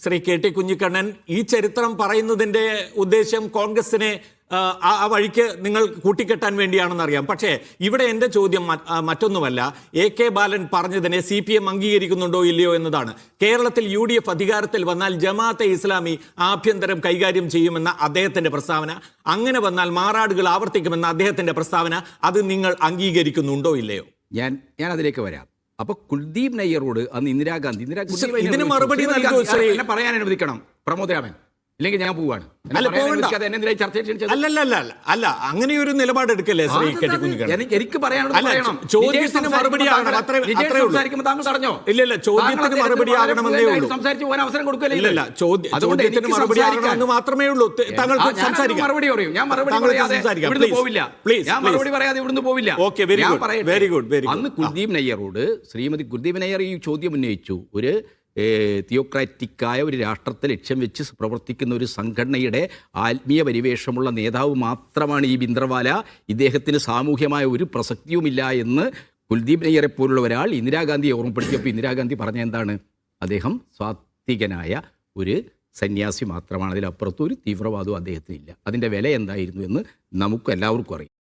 Shri K T Kunhikannan, ഈ ചരിത്രം പറയുന്നതിന്റെ ഉദ്ദേശം കോൺഗ്രസിനെ ആ വഴിക്ക് നിങ്ങൾ കൂട്ടിക്കെട്ടാൻ വേണ്ടിയാണെന്നറിയാം. പക്ഷേ ഇവിടെ എൻ്റെ ചോദ്യം മറ്റൊന്നുമല്ല, AK ബാലൻ പറഞ്ഞതിനെ CPM അംഗീകരിക്കുന്നുണ്ടോ ഇല്ലയോ എന്നതാണ്. കേരളത്തിൽ UDF അധികാരത്തിൽ വന്നാൽ ജമാഅത്തെ ഇസ്ലാമി ആഭ്യന്തരം കൈകാര്യം ചെയ്യുമെന്ന അദ്ദേഹത്തിന്റെ പ്രസ്താവന, അങ്ങനെ വന്നാൽ മാറാടുകൾ ആവർത്തിക്കുമെന്ന അദ്ദേഹത്തിന്റെ പ്രസ്താവന, അത് നിങ്ങൾ അംഗീകരിക്കുന്നുണ്ടോ ഇല്ലയോ? ഞാൻ അതിലേക്ക് വരാം. അപ്പൊ കുൽദീപ് നയ്യറോട് അന്ന് ഇന്ദിരാഗാന്ധി ഇതിന് മറുപടി പറയാൻ അനുവദിക്കണം പ്രമോദ് രാമൻ, ഇല്ലെങ്കിൽ ഞാൻ പോവാണ്. അല്ല, അങ്ങനെ ഒരു നിലപാട് എടുക്കല്ലേ ശ്രീ കെ ടി കുഞ്ഞിക്കണ്ണൻ? എനിക്ക് പറയാനുള്ളത് ചോദ്യത്തിന് മറുപടി ഇല്ലല്ല, ചോദ്യത്തിന് മറുപടി ആകണമെന്നേ ഉള്ളൂ. സംസാരിച്ച് പോകാൻ അവസരം കൊടുക്കില്ല. ഇല്ലല്ല, ചോദ്യത്തിന് മറുപടി ആകണമെന്ന് മാത്രമേ ഉള്ളൂ. താങ്കൾക്ക് സംസാരിക്കാം. മറുപടി പറയൂ. ഞാൻ മറുപടി പറയാതെ പോവില്ല. ഞാൻ മറുപടി പറയാതെ ഇവിടുന്ന് പോവില്ല. Very good. അന്ന് കുൽദീപ് നയ്യറോട് ശ്രീമതി കുൽദീപ് നയ്യർ ഈ ചോദ്യം ഉന്നയിച്ചു. ഒരു തിയോക്രാറ്റിക്കായ ഒരു രാഷ്ട്രത്തെ ലക്ഷ്യം വെച്ച് പ്രവർത്തിക്കുന്ന ഒരു സംഘടനയുടെ ആത്മീയ പരിവേഷമുള്ള നേതാവ് മാത്രമാണ് ഈ ഭിന്ദ്രവാല. ഇദ്ദേഹത്തിന് സാമൂഹ്യമായ ഒരു പ്രസക്തിയുമില്ല എന്ന് കുൽദീപ് നയ്യറെ പോലുള്ള ഒരാൾ ഇന്ദിരാഗാന്ധിയെ ഓർമ്മപ്പെടുത്തിയപ്പോൾ ഇന്ദിരാഗാന്ധി പറഞ്ഞ എന്താണ്? അദ്ദേഹം സ്വാത്വികനായ ഒരു സന്യാസി മാത്രമാണ്, അതിലപ്പുറത്തും ഒരു തീവ്രവാദവും അദ്ദേഹത്തിനില്ല. അതിൻ്റെ വില എന്തായിരുന്നു എന്ന് നമുക്ക് എല്ലാവർക്കും അറിയാം.